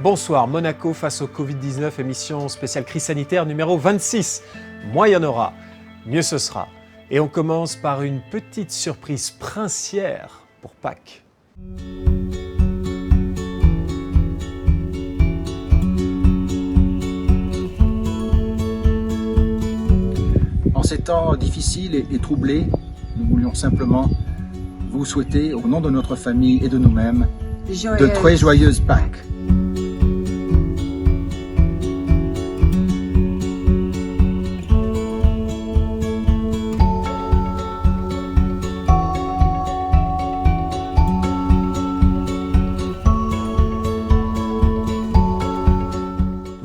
Bonsoir, Monaco face au Covid-19, émission spéciale crise sanitaire numéro 26. Moins il y en aura, mieux ce sera. Et on commence par une petite surprise princière pour Pâques. En ces temps difficiles et troublés, nous voulions simplement vous souhaiter, au nom de notre famille et de nous-mêmes, de très joyeuses Pâques.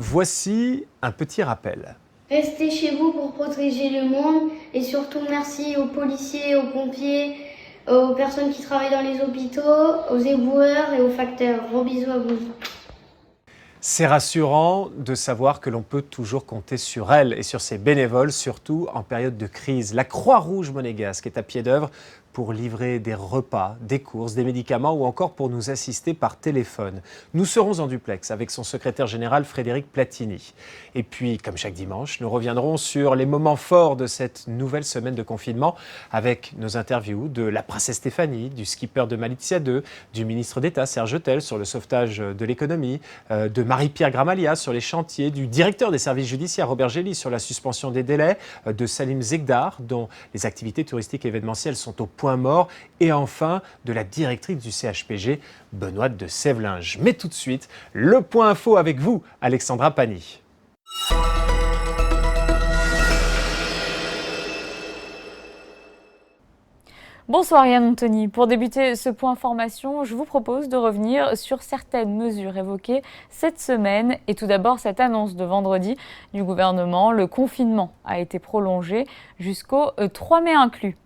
Voici un petit rappel. Restez chez vous pour protéger le monde et surtout merci aux policiers, aux pompiers, aux personnes qui travaillent dans les hôpitaux, aux éboueurs et aux facteurs. Gros bisous à vous. C'est rassurant de savoir que l'on peut toujours compter sur elle et sur ses bénévoles, surtout en période de crise. La Croix-Rouge monégasque est à pied d'œuvre pour livrer des repas, des courses, des médicaments ou encore pour nous assister par téléphone. Nous serons en duplex avec son secrétaire général Frédéric Platini. Et puis, comme chaque dimanche, nous reviendrons sur les moments forts de cette nouvelle semaine de confinement avec nos interviews de la princesse Stéphanie, du skipper de Malizia 2, du ministre d'État Serge Autel sur le sauvetage de l'économie, de Marie-Pierre Gramalia sur les chantiers, du directeur des services judiciaires Robert Gély sur la suspension des délais, de Salim Zegdar dont les activités touristiques et événementielles sont au point mort, et enfin de la directrice du CHPG, Benoît de Sévelinge. Mais tout de suite, le point info avec vous, Alexandra Pani. Bonsoir Yann Anthony. Pour débuter ce point information, je vous propose de revenir sur certaines mesures évoquées cette semaine. Et tout d'abord, cette annonce de vendredi du gouvernement, le confinement a été prolongé jusqu'au 3 mai inclus.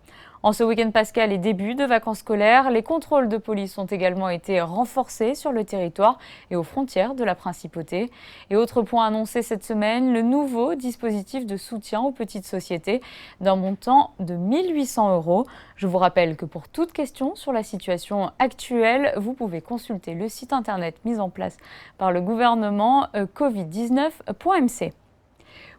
En ce week-end pascal et début de vacances scolaires, les contrôles de police ont également été renforcés sur le territoire et aux frontières de la principauté. Et autre point annoncé cette semaine, le nouveau dispositif de soutien aux petites sociétés d'un montant de 1 800 €. Je vous rappelle que pour toute question sur la situation actuelle, vous pouvez consulter le site internet mis en place par le gouvernement covid19.mc.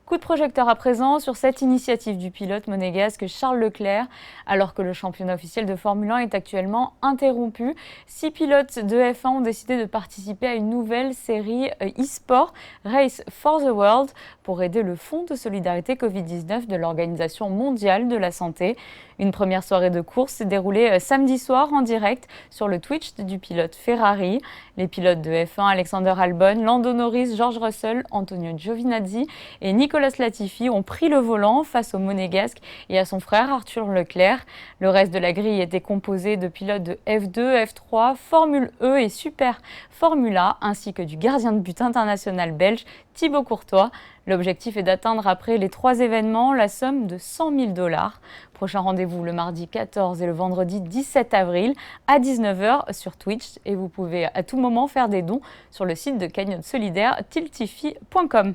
Coup de projecteur à présent sur cette initiative du pilote monégasque Charles Leclerc. Alors que le championnat officiel de Formule 1 est actuellement interrompu, 6 pilotes de F1 ont décidé de participer à une nouvelle série e-sport, Race for the World, pour aider le Fonds de solidarité Covid-19 de l'Organisation mondiale de la santé. Une première soirée de course s'est déroulée samedi soir en direct sur le Twitch du pilote Ferrari. Les pilotes de F1 Alexander Albon, Lando Norris, George Russell, Antonio Giovinazzi et Nicolas Latifi ont pris le volant face au Monégasque et à son frère Arthur Leclerc. Le reste de la grille était composé de pilotes de F2, F3, Formule E et Super Formula, ainsi que du gardien de but international belge Thibaut Courtois. L'objectif est d'atteindre après les 3 événements la somme de 100 000 $. Prochain rendez-vous le mardi 14 et le vendredi 17 avril à 19 h sur Twitch. Et vous pouvez à tout moment faire des dons sur le site de cagnotte solidaire tiltifi.com.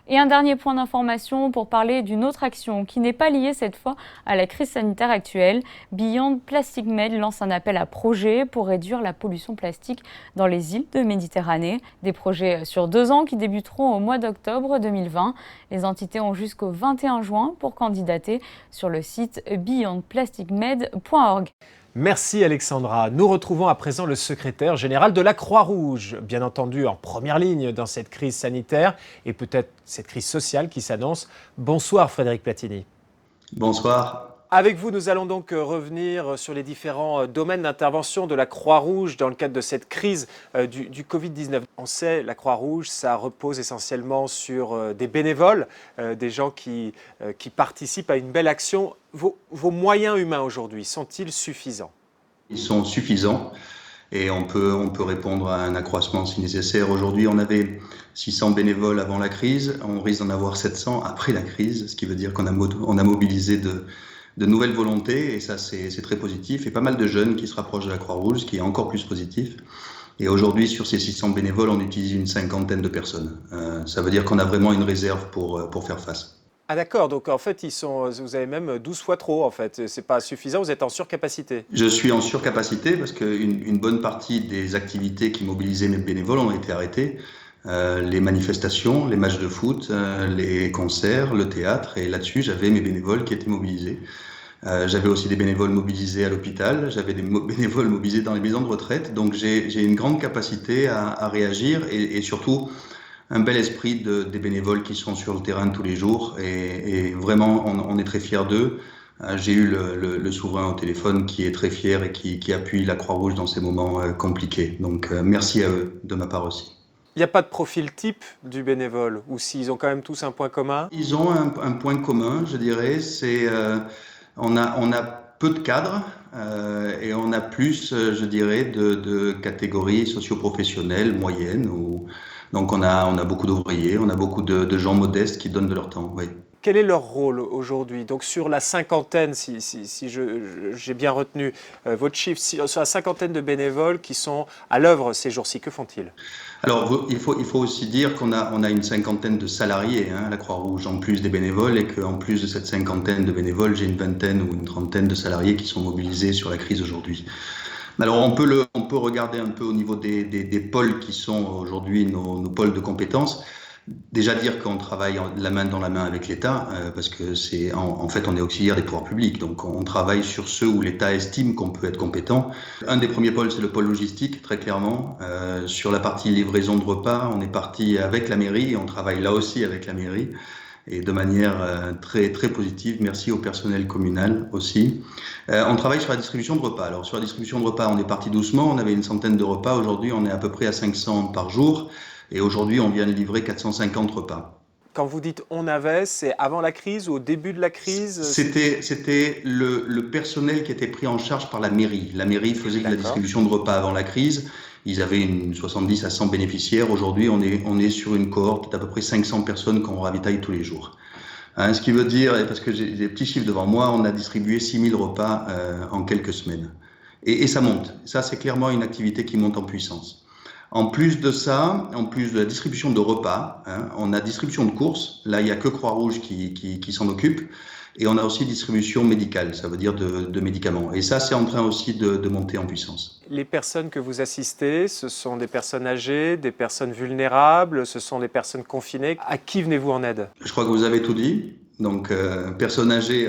Et un dernier point d'information pour parler d'une autre action qui n'est pas liée cette fois à la crise sanitaire actuelle. Beyond Plastic Med lance un appel à projets pour réduire la pollution plastique dans les îles de Méditerranée. Des projets sur 2 ans qui débuteront au mois d'octobre 2020. Les entités ont jusqu'au 21 juin pour candidater sur le site beyondplasticmed.org. Merci Alexandra. Nous retrouvons à présent le secrétaire général de la Croix-Rouge, bien entendu en première ligne dans cette crise sanitaire et peut-être cette crise sociale qui s'annonce. Bonsoir Frédéric Platini. Bonsoir. Avec vous, nous allons donc revenir sur les différents domaines d'intervention de la Croix-Rouge dans le cadre de cette crise du Covid-19. On sait, la Croix-Rouge, ça repose essentiellement sur des bénévoles, des gens qui participent à une belle action. Vos moyens humains aujourd'hui, sont-ils suffisants ? Ils sont suffisants et on peut répondre à un accroissement si nécessaire. Aujourd'hui, on avait 600 bénévoles avant la crise, on risque d'en avoir 700 après la crise, ce qui veut dire qu'on a mobilisé de nouvelles volontés, et ça c'est très positif, et pas mal de jeunes qui se rapprochent de la Croix-Rouge, ce qui est encore plus positif. Et aujourd'hui, sur ces 600 bénévoles, on utilise une 50aine de personnes. Ça veut dire qu'on a vraiment une réserve pour faire face. Ah d'accord, donc en fait, vous avez même 12 fois trop en fait. C'est pas suffisant, vous êtes en surcapacité. Je suis en surcapacité parce qu'une bonne partie des activités qui mobilisaient mes bénévoles ont été arrêtées. Les manifestations, les matchs de foot, les concerts, le théâtre, et là-dessus, j'avais mes bénévoles qui étaient mobilisés. J'avais aussi des bénévoles mobilisés à l'hôpital, j'avais des bénévoles mobilisés dans les maisons de retraite, donc j'ai une grande capacité à réagir et surtout un bel esprit des bénévoles qui sont sur le terrain tous les jours et vraiment on est très fiers d'eux. J'ai eu le souverain au téléphone qui est très fier et qui appuie la Croix-Rouge dans ces moments compliqués. Donc merci à eux de ma part aussi. Il n'y a pas de profil type du bénévole, ou s'ils ont quand même tous un point commun? Ils ont un point commun, je dirais, c'est on a peu de cadres et on a plus, je dirais, de catégories socio-professionnelles moyennes. Donc on a beaucoup d'ouvriers, on a beaucoup de gens modestes qui donnent de leur temps. Oui. Quel est leur rôle aujourd'hui? Donc sur la cinquantaine, si j'ai bien retenu votre chiffre, sur la cinquantaine de bénévoles qui sont à l'œuvre ces jours-ci, que font-ils? Alors il faut aussi dire qu'on a une cinquantaine de salariés à la Croix-Rouge, en plus des bénévoles, et qu'en plus de cette cinquantaine de bénévoles, j'ai une vingtaine ou une trentaine de salariés qui sont mobilisés sur la crise aujourd'hui. Alors on peut regarder un peu au niveau des pôles qui sont aujourd'hui nos pôles de compétences. Déjà dire qu'on travaille la main dans la main avec l'État, parce que en fait on est auxiliaire des pouvoirs publics, donc on travaille sur ceux où l'État estime qu'on peut être compétent. Un des premiers pôles, c'est le pôle logistique, très clairement. Sur la partie livraison de repas, on est parti avec la mairie, on travaille là aussi avec la mairie, et de manière très, très positive. Merci au personnel communal aussi. On travaille sur la distribution de repas. Alors sur la distribution de repas, on est parti doucement, on avait une centaine de repas, aujourd'hui on est à peu près à 500 par jour. Et aujourd'hui, on vient de livrer 450 repas. Quand vous dites « on avait », c'est avant la crise ou au début de la crise? C'était le personnel qui était pris en charge par la mairie. La mairie faisait de la distribution de repas avant la crise. Ils avaient 70 à 100 bénéficiaires. Aujourd'hui, on est sur une cohorte d'à peu près 500 personnes qu'on ravitaille tous les jours. Ce qui veut dire, parce que j'ai des petits chiffres devant moi, on a distribué 6000 repas en quelques semaines. Et ça monte. Ça, c'est clairement une activité qui monte en puissance. En plus de ça, en plus de la distribution de repas, on a distribution de courses. Là, il n'y a que Croix-Rouge qui s'en occupe. Et on a aussi distribution médicale, ça veut dire de médicaments. Et ça, c'est en train aussi de monter en puissance. Les personnes que vous assistez, ce sont des personnes âgées, des personnes vulnérables, ce sont des personnes confinées. À qui venez-vous en aide? Je crois que vous avez tout dit. Donc, personnes âgées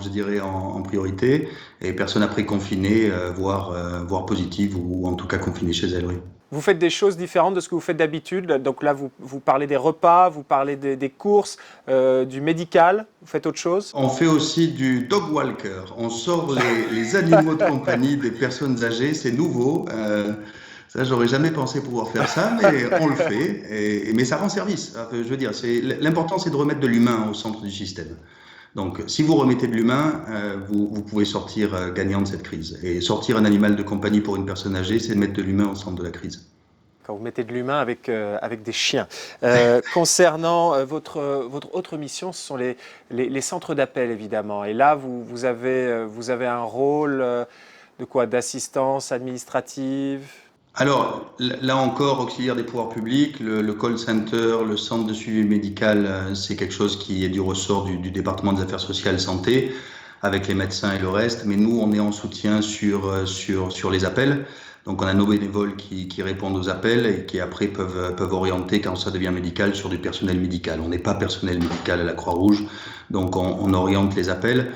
je dirais en priorité, et personnes après confinées, voire positives, ou en tout cas confinées chez elles, oui. Vous faites des choses différentes de ce que vous faites d'habitude. Donc là, vous parlez des repas, vous parlez des courses, du médical. Vous faites autre chose? On fait aussi du dog walker. On sort les animaux de compagnie des personnes âgées. C'est nouveau. Ça, j'aurais jamais pensé pouvoir faire ça, mais on le fait. Mais ça rend service. Je veux dire, l'important, c'est de remettre de l'humain au centre du système. Donc, si vous remettez de l'humain, vous pouvez sortir gagnant de cette crise. Et sortir un animal de compagnie pour une personne âgée, c'est mettre de l'humain au centre de la crise. Quand vous mettez de l'humain avec des chiens. Concernant votre autre mission, ce sont les centres d'appel, évidemment. Et là, vous avez un rôle de quoi? D'assistance administrative? Alors, là encore, auxiliaire des pouvoirs publics, le call center, le centre de suivi médical, c'est quelque chose qui est du ressort du département des affaires sociales santé, avec les médecins et le reste. Mais nous, on est en soutien sur les appels. Donc, on a nos bénévoles qui répondent aux appels et qui après peuvent orienter, quand ça devient médical, sur du personnel médical. On n'est pas personnel médical à la Croix-Rouge, donc on oriente les appels.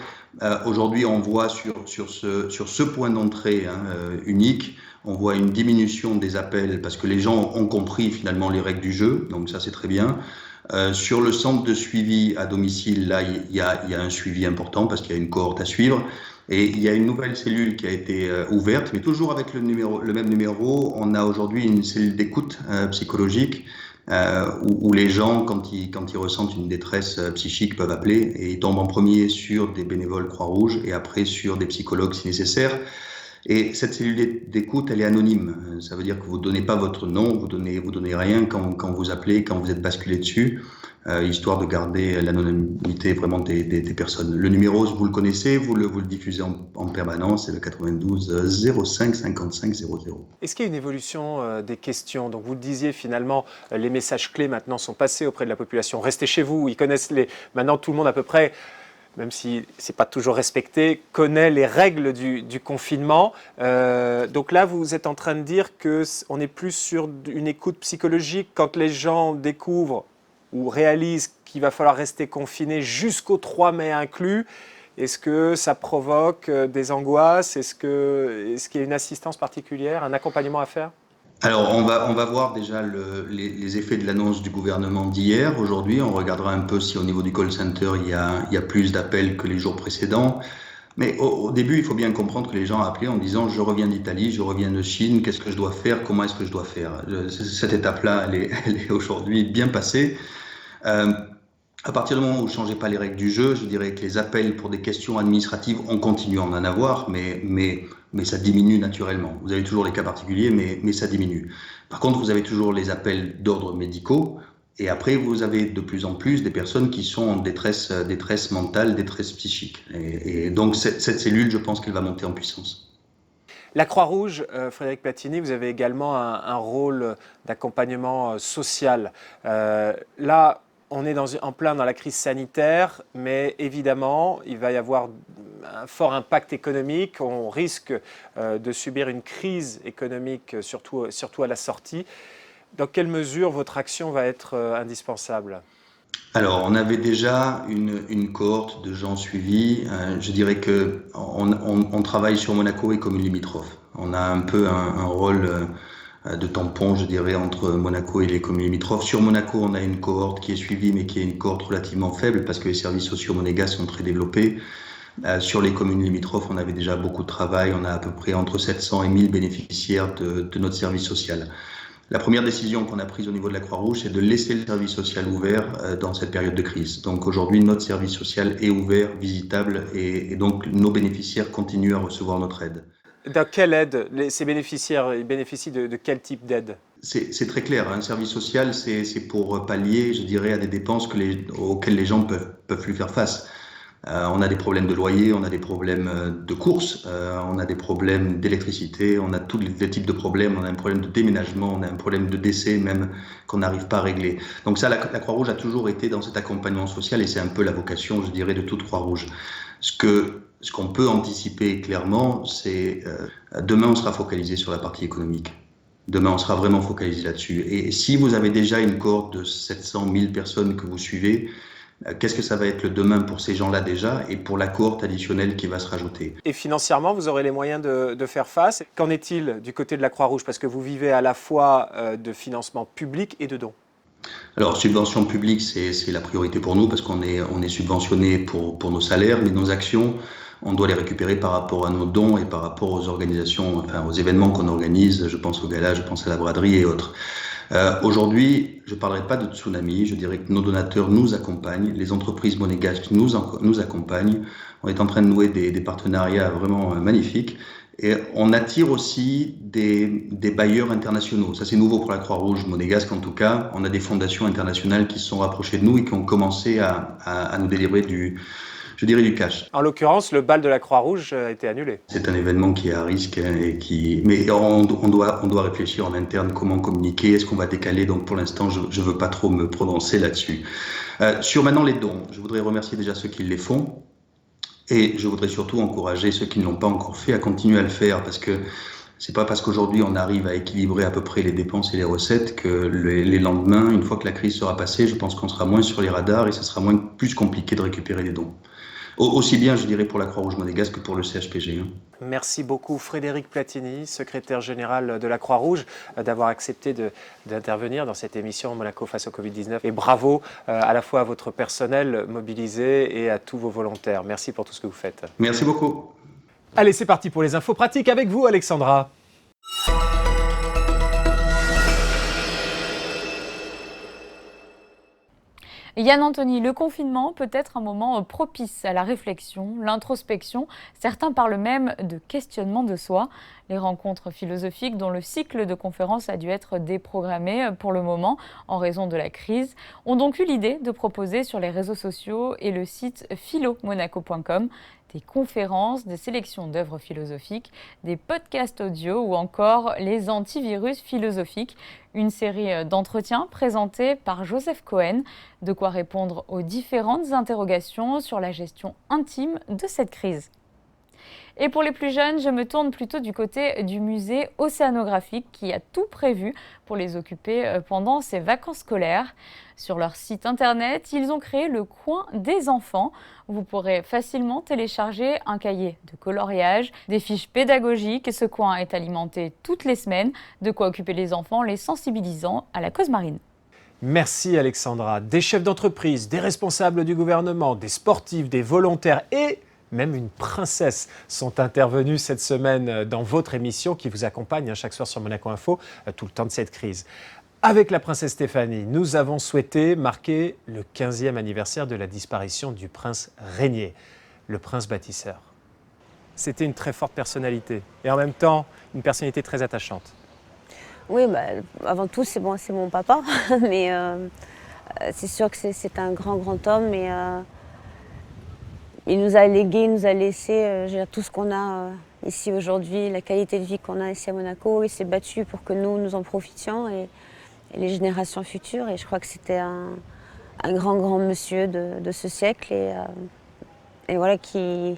Aujourd'hui, on voit sur ce point d'entrée unique, on voit une diminution des appels parce que les gens ont compris finalement les règles du jeu, donc ça c'est très bien. Sur le centre de suivi à domicile, là il y a un suivi important parce qu'il y a une cohorte à suivre. Et il y a une nouvelle cellule qui a été ouverte, mais toujours avec le même numéro. On a aujourd'hui une cellule d'écoute psychologique où les gens, quand ils ressentent une détresse psychique, peuvent appeler et ils tombent en premier sur des bénévoles Croix-Rouge et après sur des psychologues si nécessaire. Et cette cellule d'écoute, elle est anonyme. Ça veut dire que vous ne donnez pas votre nom, vous donnez rien quand vous appelez, quand vous êtes basculé dessus, histoire de garder l'anonymité vraiment des personnes. Le numéro, vous le connaissez, vous le diffusez en permanence, c'est le 92 05 55 00. Est-ce qu'il y a une évolution des questions? Donc vous le disiez, finalement, les messages clés maintenant sont passés auprès de la population. Restez chez vous, ils connaissent maintenant tout le monde à peu près, même si ce n'est pas toujours respecté, connaît les règles du confinement. Donc là, vous êtes en train de dire qu'on est plus sur une écoute psychologique quand les gens découvrent ou réalisent qu'il va falloir rester confiné jusqu'au 3 mai inclus. Est-ce que ça provoque des angoisses? Est-ce qu'il y a une assistance particulière, un accompagnement à faire? Alors, on va voir déjà les effets de l'annonce du gouvernement d'hier. Aujourd'hui, on regardera un peu si au niveau du call center, il y a plus d'appels que les jours précédents. Mais au début, il faut bien comprendre que les gens appelaient en disant « je reviens d'Italie, je reviens de Chine, qu'est-ce que je dois faire, comment est-ce que je dois faire ?» Cette étape-là, elle est aujourd'hui bien passée. À partir du moment où vous ne changez pas les règles du jeu, je dirais que les appels pour des questions administratives, on continue à en avoir, mais ça diminue naturellement. Vous avez toujours les cas particuliers, mais ça diminue. Par contre, vous avez toujours les appels d'ordre médicaux, et après, vous avez de plus en plus des personnes qui sont en détresse mentale, détresse psychique. Et donc, cette cellule, je pense qu'elle va monter en puissance. La Croix-Rouge, Frédéric Platini, vous avez également un rôle d'accompagnement social. Là, on est en plein dans la crise sanitaire, mais évidemment, il va y avoir un fort impact économique. On risque de subir une crise économique, surtout à la sortie. Dans quelle mesure votre action va être indispensable ? Alors, on avait déjà une cohorte de gens suivis. Je dirais qu'on travaille sur Monaco et communes limitrophes. On a un peu un rôle de tampon, je dirais, entre Monaco et les communes limitrophes. Sur Monaco, on a une cohorte qui est suivie, mais qui est une cohorte relativement faible parce que les services sociaux monégasques sont très développés. Sur les communes limitrophes, on avait déjà beaucoup de travail. On a à peu près entre 700 et 1000 bénéficiaires de notre service social. La première décision qu'on a prise au niveau de la Croix-Rouge, c'est de laisser le service social ouvert dans cette période de crise. Donc aujourd'hui, notre service social est ouvert, visitable, et donc nos bénéficiaires continuent à recevoir notre aide. Dans quelle aide? Ces bénéficiaires, ils bénéficient de quel type d'aide? C'est très clair. Un service social, c'est pour pallier, je dirais, à des dépenses auxquelles les gens peuvent plus faire face. On a des problèmes de loyer, on a des problèmes de courses, on a des problèmes d'électricité, on a tous les types de problèmes, on a un problème de déménagement, on a un problème de décès même qu'on n'arrive pas à régler. Donc ça, la Croix-Rouge a toujours été dans cet accompagnement social et c'est un peu la vocation, je dirais, de toute Croix-Rouge. Ce qu'on peut anticiper clairement, c'est demain on sera focalisé sur la partie économique. Demain on sera vraiment focalisé là-dessus. Et si vous avez déjà une cohorte de 700 000 personnes que vous suivez, qu'est-ce que ça va être le demain pour ces gens-là déjà et pour la cohorte additionnelle qui va se rajouter? Et financièrement, vous aurez les moyens de faire face. Qu'en est-il du côté de la Croix-Rouge? Parce que vous vivez à la fois de financement public et de dons. Alors, subvention publique, c'est la priorité pour nous parce qu'on est subventionné pour nos salaires, mais nos actions, on doit les récupérer par rapport à nos dons et par rapport aux organisations, enfin aux événements qu'on organise. Je pense au gala, je pense à la braderie et autres. Aujourd'hui, je ne parlerai pas de tsunami, je dirais que nos donateurs nous accompagnent, les entreprises monégasques nous accompagnent. On est en train de nouer des partenariats vraiment magnifiques. Et on attire aussi des bailleurs internationaux. Ça, c'est nouveau pour la Croix-Rouge monégasque, en tout cas. On a des fondations internationales qui se sont rapprochées de nous et qui ont commencé à nous délivrer du cash. En l'occurrence, le bal de la Croix-Rouge a été annulé. C'est un événement qui est à risque mais on doit réfléchir en interne comment communiquer, est-ce qu'on va décaler. Donc pour l'instant, je ne veux pas trop me prononcer là-dessus. Sur maintenant les dons, je voudrais remercier déjà ceux qui les font. Et je voudrais surtout encourager ceux qui ne l'ont pas encore fait à continuer à le faire parce que c'est pas parce qu'aujourd'hui on arrive à équilibrer à peu près les dépenses et les recettes que les lendemains, une fois que la crise sera passée, je pense qu'on sera moins sur les radars et ce sera plus compliqué de récupérer les dons. Aussi bien, je dirais, pour la Croix-Rouge monégasque que pour le CHPG. Merci beaucoup Frédéric Platini, secrétaire général de la Croix-Rouge, d'avoir accepté d'intervenir dans cette émission Monaco face au Covid-19. Et bravo à la fois à votre personnel mobilisé et à tous vos volontaires. Merci pour tout ce que vous faites. Merci beaucoup. Allez, c'est parti pour les infos pratiques avec vous, Alexandra. Yann Anthony, le confinement peut être un moment propice à la réflexion, l'introspection. Certains parlent même de questionnement de soi. Les rencontres philosophiques dont le cycle de conférences a dû être déprogrammé pour le moment en raison de la crise ont donc eu l'idée de proposer sur les réseaux sociaux et le site philomonaco.com des conférences, des sélections d'œuvres philosophiques, des podcasts audio ou encore les antivirus philosophiques, une série d'entretiens présentés par Joseph Cohen, de quoi répondre aux différentes interrogations sur la gestion intime de cette crise. Et pour les plus jeunes, je me tourne plutôt du côté du musée océanographique qui a tout prévu pour les occuper pendant ces vacances scolaires. Sur leur site internet, ils ont créé le coin des enfants. Vous pourrez facilement télécharger un cahier de coloriage, des fiches pédagogiques. Ce coin est alimenté toutes les semaines, de quoi occuper les enfants, les sensibilisant à la cause marine. Merci Alexandra. Des chefs d'entreprise, des responsables du gouvernement, des sportifs, des volontaires et même une princesse sont intervenus cette semaine dans votre émission qui vous accompagne chaque soir sur Monaco Info tout le temps de cette crise. Avec la princesse Stéphanie, nous avons souhaité marquer le 15e anniversaire de la disparition du prince Régnier, le prince bâtisseur. C'était une très forte personnalité et en même temps une personnalité très attachante. Oui, avant tout, c'est mon papa, mais c'est sûr que c'est un grand homme et il nous a légué, il nous a laissé tout ce qu'on a ici aujourd'hui, la qualité de vie qu'on a ici à Monaco. Il s'est battu pour que nous en profitions et les générations futures. Et je crois que c'était un grand monsieur de ce siècle et voilà, il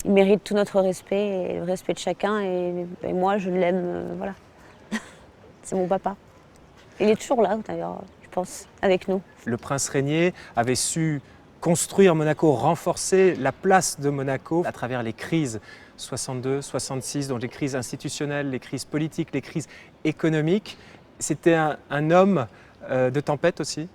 mérite tout notre respect et le respect de chacun. Et moi, je l'aime, voilà. C'est mon papa. Il est toujours là, d'ailleurs, je pense, avec nous. Le prince Régnier avait su construire Monaco, renforcer la place de Monaco à travers les crises 62, 66, donc les crises institutionnelles, les crises politiques, les crises économiques. C'était un homme de tempête aussi?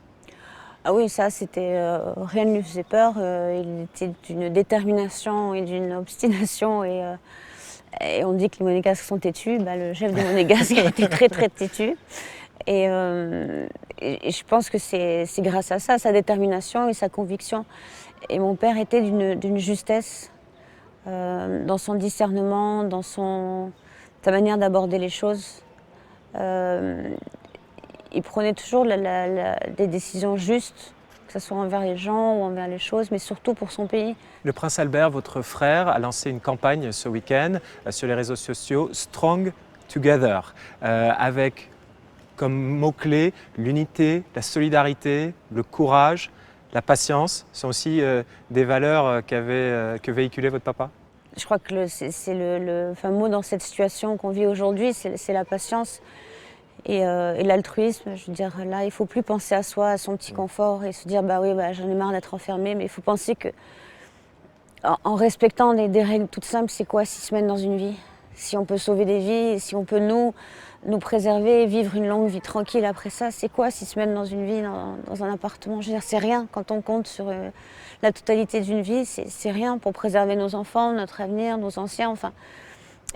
Ah oui, ça, c'était rien ne lui faisait peur. Il était d'une détermination et d'une obstination. Et on dit que les Monégasques sont têtus. Le chef des Monégasques était très têtu. Et je pense que c'est grâce à ça, sa détermination et sa conviction. Et mon père était d'une justesse dans son discernement, dans sa manière d'aborder les choses. Il prenait toujours des décisions justes, que ce soit envers les gens ou envers les choses, mais surtout pour son pays. Le prince Albert, votre frère, a lancé une campagne ce week-end sur les réseaux sociaux, Strong Together, avec comme mots-clés l'unité, la solidarité, le courage, la patience. Ce sont aussi des valeurs que véhiculait votre papa? Je crois que c'est le fameux mot dans cette situation qu'on vit aujourd'hui, c'est la patience et l'altruisme. Je veux dire, là, il ne faut plus penser à soi, à son petit confort et se dire j'en ai marre d'être enfermé, mais il faut penser que en respectant des règles toutes simples, c'est quoi 6 semaines dans une vie? Si on peut sauver des vies, si on peut nous préserver, vivre une longue vie tranquille après ça, c'est quoi 6 semaines dans une vie, dans un appartement? Je veux dire, c'est rien quand on compte sur la totalité d'une vie, c'est rien pour préserver nos enfants, notre avenir, nos anciens, enfin.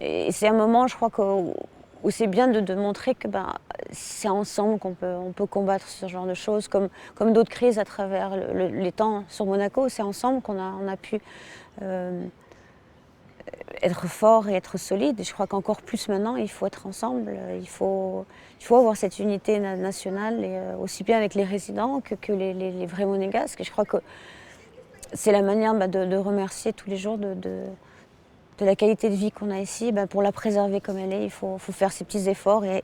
Et c'est un moment, je crois, où c'est bien de montrer que c'est ensemble qu'on peut combattre ce genre de choses, comme d'autres crises à travers les temps sur Monaco, c'est ensemble qu'on a pu être fort et être solide. Et je crois qu'encore plus maintenant, il faut être ensemble, il faut avoir cette unité nationale, et aussi bien avec les résidents que les vrais Monégasques. Et je crois que c'est la manière de remercier tous les jours de la qualité de vie qu'on a ici. Pour la préserver comme elle est, il faut faire ces petits efforts et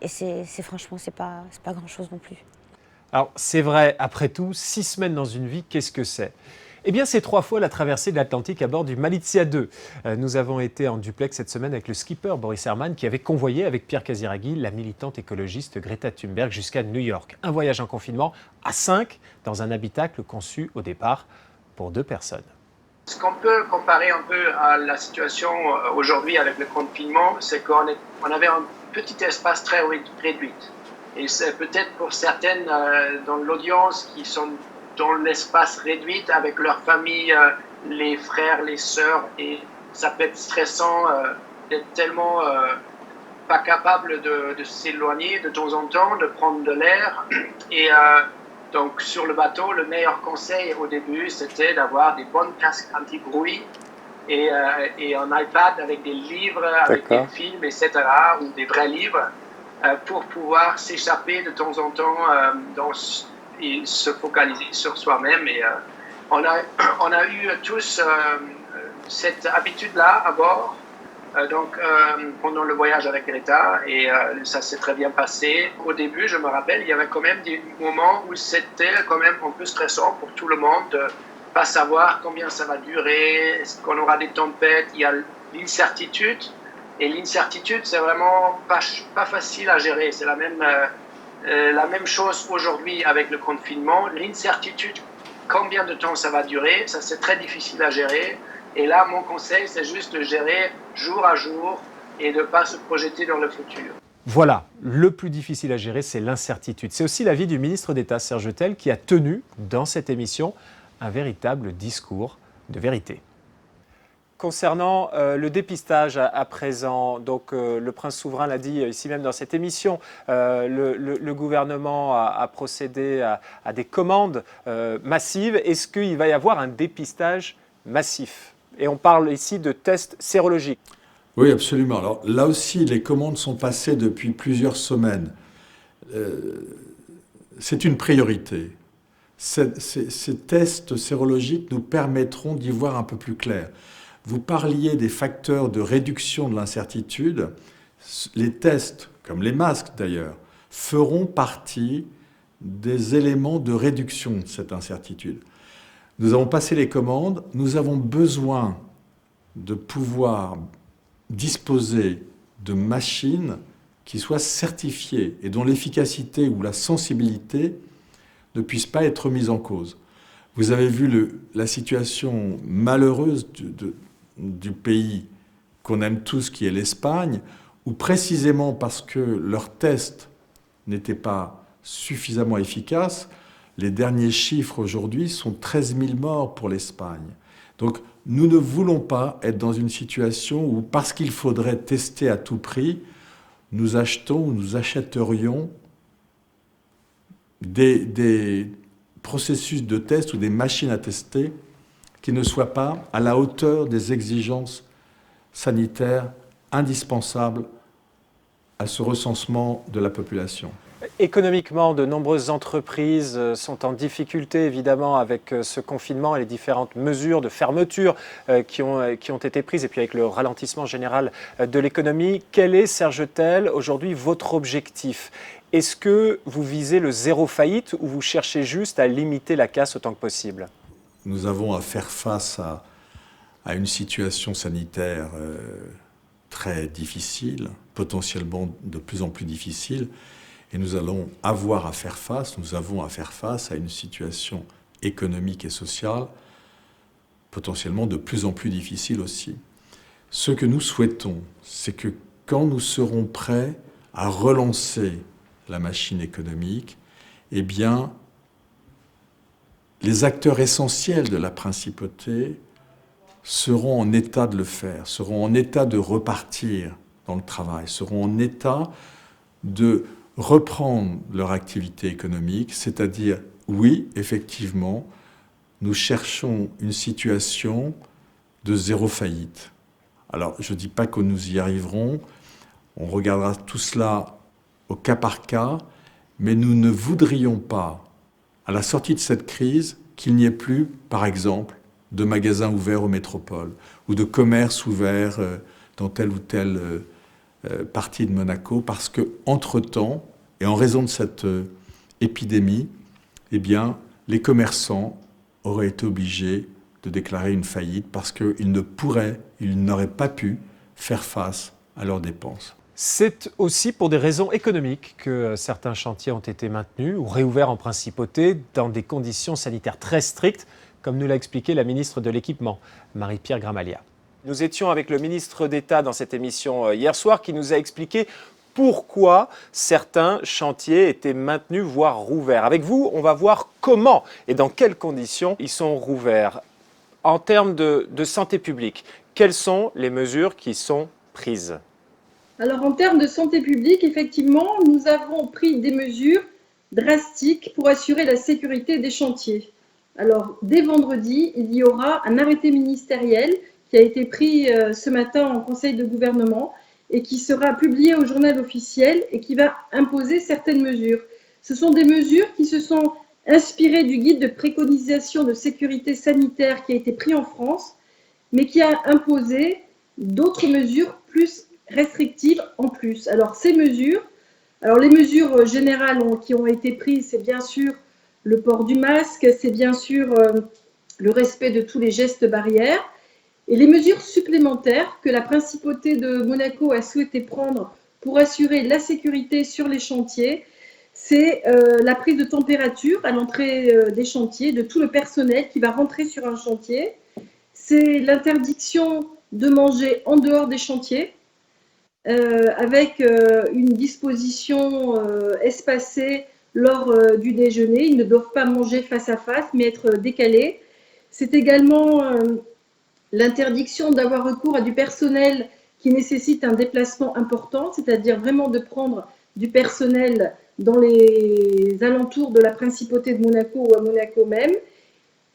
franchement, c'est pas grand-chose non plus. Alors c'est vrai, après tout, 6 semaines dans une vie, qu'est-ce que c'est? Eh bien, c'est 3 fois la traversée de l'Atlantique à bord du Malizia 2. Nous avons été en duplex cette semaine avec le skipper Boris Herrmann qui avait convoyé avec Pierre Casiraghi la militante écologiste Greta Thunberg jusqu'à New York. Un voyage en confinement à 5 dans un habitacle conçu au départ pour 2 personnes. Ce qu'on peut comparer un peu à la situation aujourd'hui avec le confinement, c'est qu'on avait un petit espace très réduit. Et c'est peut-être pour certaines dans l'audience qui sont dans l'espace réduit avec leur famille, les frères, les sœurs, et ça peut être stressant d'être tellement pas capable de s'éloigner de temps en temps, de prendre de l'air. Et Donc sur le bateau, le meilleur conseil au début, c'était d'avoir des bonnes casques anti-bruit et un iPad avec des livres, avec des films, etc., ou des vrais livres, pour pouvoir s'échapper de temps en temps et se focaliser sur soi-même. Et on a eu tous cette habitude-là à bord, pendant le voyage avec Greta, et ça s'est très bien passé. Au début, je me rappelle, il y avait quand même des moments où c'était quand même un peu stressant pour tout le monde de pas savoir combien ça va durer, est-ce qu'on aura des tempêtes, il y a l'incertitude, et l'incertitude, c'est vraiment pas facile à gérer. C'est la même chose aujourd'hui avec le confinement. L'incertitude, combien de temps ça va durer, ça c'est très difficile à gérer. Et là, mon conseil, c'est juste de gérer jour à jour et de ne pas se projeter dans le futur. Voilà, le plus difficile à gérer, c'est l'incertitude. C'est aussi l'avis du ministre d'État, Serge Autel, qui a tenu, dans cette émission, un véritable discours de vérité. Concernant le dépistage à présent, donc le prince souverain l'a dit ici même dans cette émission, le gouvernement a procédé à des commandes massives. Est-ce qu'il va y avoir un dépistage massif ? Et on parle ici de tests sérologiques. Oui, absolument. Alors là aussi, les commandes sont passées depuis plusieurs semaines. C'est une priorité. Ces tests sérologiques nous permettront d'y voir un peu plus clair. Vous parliez des facteurs de réduction de l'incertitude. Les tests, comme les masques d'ailleurs, feront partie des éléments de réduction de cette incertitude. Nous avons passé les commandes, nous avons besoin de pouvoir disposer de machines qui soient certifiées et dont l'efficacité ou la sensibilité ne puissent pas être mises en cause. Vous avez vu la situation malheureuse du pays qu'on aime tous, qui est l'Espagne, où précisément parce que leurs tests n'étaient pas suffisamment efficaces, les derniers chiffres aujourd'hui sont 13 000 morts pour l'Espagne. Donc nous ne voulons pas être dans une situation où, parce qu'il faudrait tester à tout prix, nous achetons ou nous achèterions des processus de test ou des machines à tester qui ne soient pas à la hauteur des exigences sanitaires indispensables à ce recensement de la population. Économiquement, de nombreuses entreprises sont en difficulté, évidemment, avec ce confinement et les différentes mesures de fermeture qui ont été prises, et puis avec le ralentissement général de l'économie. Quel est, Serge Autel, aujourd'hui votre objectif ? Est-ce que vous visez le zéro faillite ou vous cherchez juste à limiter la casse autant que possible ? Nous avons à faire face à une situation sanitaire très difficile, potentiellement de plus en plus difficile. Et nous avons à faire face à une situation économique et sociale potentiellement de plus en plus difficile aussi. Ce que nous souhaitons, c'est que quand nous serons prêts à relancer la machine économique, eh bien, les acteurs essentiels de la principauté seront en état de le faire, seront en état de repartir dans le travail, seront en état de reprendre leur activité économique, c'est-à-dire, oui, effectivement, nous cherchons une situation de zéro faillite. Alors, je ne dis pas que nous y arriverons, on regardera tout cela au cas par cas, mais nous ne voudrions pas, à la sortie de cette crise, qu'il n'y ait plus, par exemple, de magasins ouverts aux métropoles ou de commerces ouverts dans telle ou telle partie de Monaco, parce qu'entre-temps, et en raison de cette épidémie, eh bien, les commerçants auraient été obligés de déclarer une faillite parce qu'ils n'auraient pas pu faire face à leurs dépenses. C'est aussi pour des raisons économiques que certains chantiers ont été maintenus ou réouverts en principauté dans des conditions sanitaires très strictes, comme nous l'a expliqué la ministre de l'Équipement, Marie-Pierre Gramaglia. Nous étions avec le ministre d'État dans cette émission hier soir qui nous a expliqué pourquoi certains chantiers étaient maintenus, voire rouverts. Avec vous, on va voir comment et dans quelles conditions ils sont rouverts. En termes de santé publique, quelles sont les mesures qui sont prises ? Alors en termes de santé publique, effectivement, nous avons pris des mesures drastiques pour assurer la sécurité des chantiers. Alors, dès vendredi, il y aura un arrêté ministériel qui a été pris ce matin en Conseil de gouvernement et qui sera publié au journal officiel et qui va imposer certaines mesures. Ce sont des mesures qui se sont inspirées du guide de préconisation de sécurité sanitaire qui a été pris en France, mais qui a imposé d'autres mesures plus restrictives en plus. Alors, ces mesures, les mesures générales qui ont été prises, c'est bien sûr le port du masque, c'est bien sûr le respect de tous les gestes barrières. Et les mesures supplémentaires que la principauté de Monaco a souhaité prendre pour assurer la sécurité sur les chantiers, c'est la prise de température à l'entrée des chantiers de tout le personnel qui va rentrer sur un chantier. C'est l'interdiction de manger en dehors des chantiers, avec une disposition espacée lors du déjeuner. Ils ne doivent pas manger face à face, mais être décalés. C'est également l'interdiction d'avoir recours à du personnel qui nécessite un déplacement important, c'est-à-dire vraiment de prendre du personnel dans les alentours de la principauté de Monaco ou à Monaco même.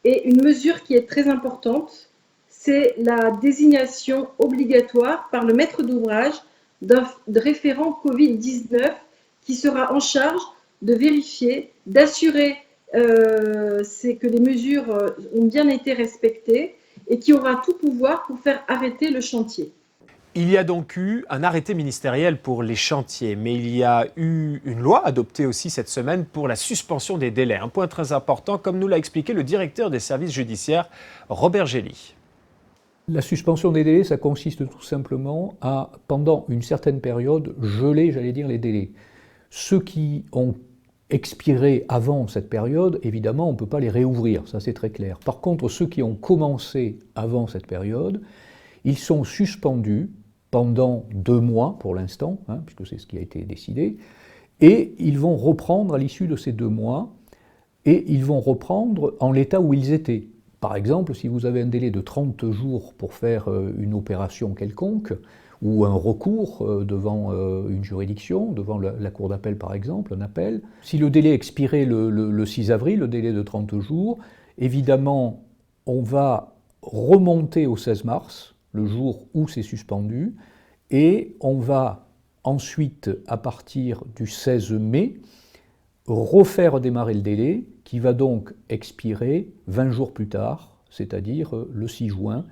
Et une mesure qui est très importante, c'est la désignation obligatoire par le maître d'ouvrage d'un référent Covid-19 qui sera en charge de vérifier, d'assurer que les mesures ont bien été respectées et qui aura tout pouvoir pour faire arrêter le chantier. Il y a donc eu un arrêté ministériel pour les chantiers, mais il y a eu une loi adoptée aussi cette semaine pour la suspension des délais. Un point très important, comme nous l'a expliqué le directeur des services judiciaires, Robert Gély. La suspension des délais, ça consiste tout simplement à, pendant une certaine période, geler, les délais. Ceux qui ont expiré avant cette période, évidemment, on ne peut pas les réouvrir, ça c'est très clair. Par contre, ceux qui ont commencé avant cette période, ils sont suspendus pendant 2 mois pour l'instant, puisque c'est ce qui a été décidé, et ils vont reprendre à l'issue de ces 2 mois, et ils vont reprendre en l'état où ils étaient. Par exemple, si vous avez un délai de 30 jours pour faire une opération quelconque, ou un recours devant une juridiction, devant la cour d'appel par exemple, un appel, si le délai expirait le 6 avril, le délai de 30 jours, évidemment, on va remonter au 16 mars, le jour où c'est suspendu, et on va ensuite, à partir du 16 mai, refaire démarrer le délai, qui va donc expirer 20 jours plus tard, c'est-à-dire le 6 juin,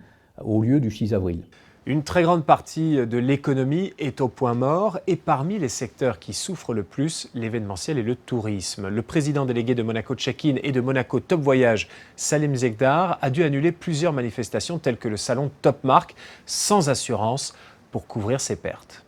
au lieu du 6 avril. Une très grande partie de l'économie est au point mort et parmi les secteurs qui souffrent le plus, l'événementiel et le tourisme. Le président délégué de Monaco Check-in et de Monaco Top Voyage, Salim Zegdar, a dû annuler plusieurs manifestations telles que le salon Top Marque sans assurance pour couvrir ses pertes.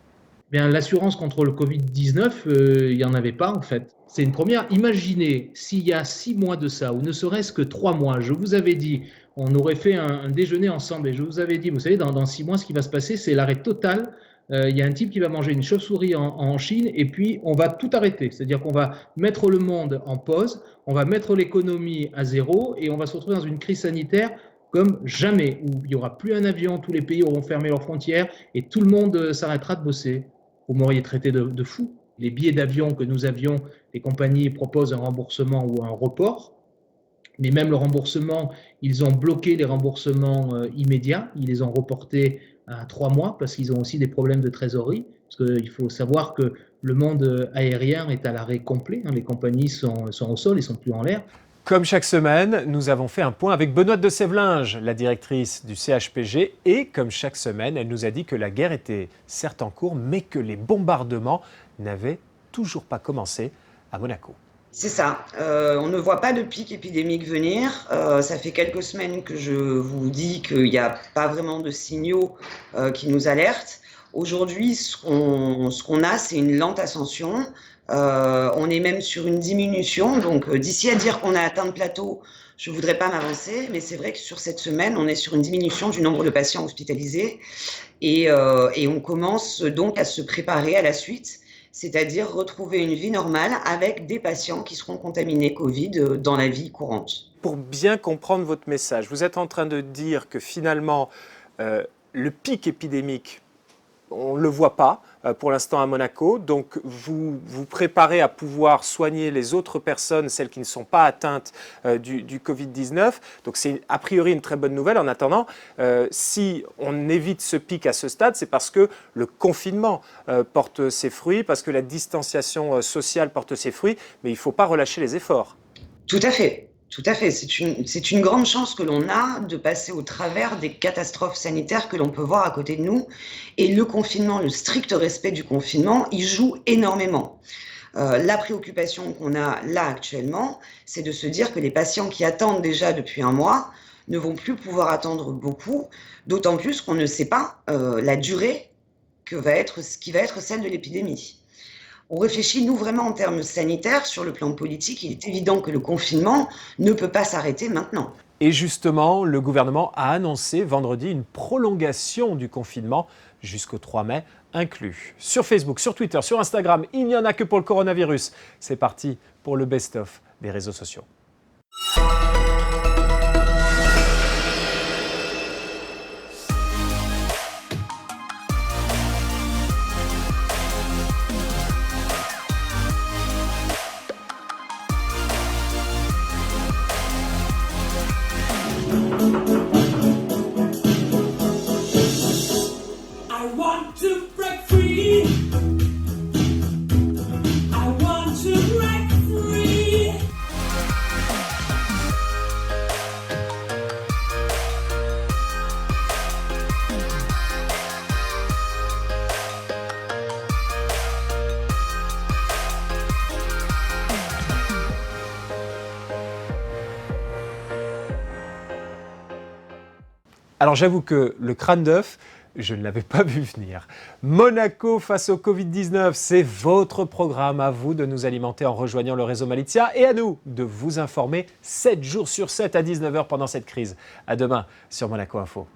Bien, l'assurance contre le Covid-19, il n'y en avait pas en fait. C'est une première. Imaginez s'il y a 6 mois de ça, ou ne serait-ce que 3 mois, je vous avais dit, on aurait fait un déjeuner ensemble et je vous avais dit, vous savez, dans 6 mois, ce qui va se passer, c'est l'arrêt total. Il y a un type qui va manger une chauve-souris en Chine et puis on va tout arrêter. C'est-à-dire qu'on va mettre le monde en pause, on va mettre l'économie à zéro et on va se retrouver dans une crise sanitaire comme jamais, où il n'y aura plus un avion, tous les pays auront fermé leurs frontières et tout le monde s'arrêtera de bosser. Vous m'auriez traité de fou. Les billets d'avion que nous avions, les compagnies proposent un remboursement ou un report. Mais même le remboursement, ils ont bloqué les remboursements immédiats. Ils les ont reportés à 3 mois parce qu'ils ont aussi des problèmes de trésorerie. Parce qu'il faut savoir que le monde aérien est à l'arrêt complet. Les compagnies sont au sol, ils ne sont plus en l'air. Comme chaque semaine, nous avons fait un point avec Benoît de Sévelinge, la directrice du CHPG. Et comme chaque semaine, elle nous a dit que la guerre était certes en cours, mais que les bombardements n'avaient toujours pas commencé à Monaco. C'est ça, on ne voit pas de pic épidémique venir, ça fait quelques semaines que je vous dis qu'il n'y a pas vraiment de signaux qui nous alertent. Aujourd'hui, ce qu'on a, c'est une lente ascension, on est même sur une diminution, donc d'ici à dire qu'on a atteint le plateau, je ne voudrais pas m'avancer, mais c'est vrai que sur cette semaine, on est sur une diminution du nombre de patients hospitalisés et on commence donc à se préparer à la suite. C'est-à-dire retrouver une vie normale avec des patients qui seront contaminés Covid dans la vie courante. Pour bien comprendre votre message, vous êtes en train de dire que finalement, le pic épidémique on ne le voit pas pour l'instant à Monaco. Donc vous vous préparez à pouvoir soigner les autres personnes, celles qui ne sont pas atteintes du Covid-19. Donc c'est a priori une très bonne nouvelle. En attendant, si on évite ce pic à ce stade, c'est parce que le confinement porte ses fruits, parce que la distanciation sociale porte ses fruits, mais il ne faut pas relâcher les efforts. Tout à fait. Tout à fait. C'est une grande chance que l'on a de passer au travers des catastrophes sanitaires que l'on peut voir à côté de nous. Et le confinement, le strict respect du confinement, y joue énormément. La préoccupation qu'on a là actuellement, c'est de se dire que les patients qui attendent déjà depuis un mois ne vont plus pouvoir attendre beaucoup, d'autant plus qu'on ne sait pas la durée qui va être celle de l'épidémie. On réfléchit, nous, vraiment en termes sanitaires. Sur le plan politique, il est évident que le confinement ne peut pas s'arrêter maintenant. Et justement, le gouvernement a annoncé vendredi une prolongation du confinement jusqu'au 3 mai inclus. Sur Facebook, sur Twitter, sur Instagram, il n'y en a que pour le coronavirus. C'est parti pour le best-of des réseaux sociaux. Alors j'avoue que le crâne d'œuf, je ne l'avais pas vu venir. Monaco face au Covid-19, c'est votre programme. À vous de nous alimenter en rejoignant le réseau Malizia et à nous de vous informer 7 jours sur 7 à 19h pendant cette crise. À demain sur Monaco Info.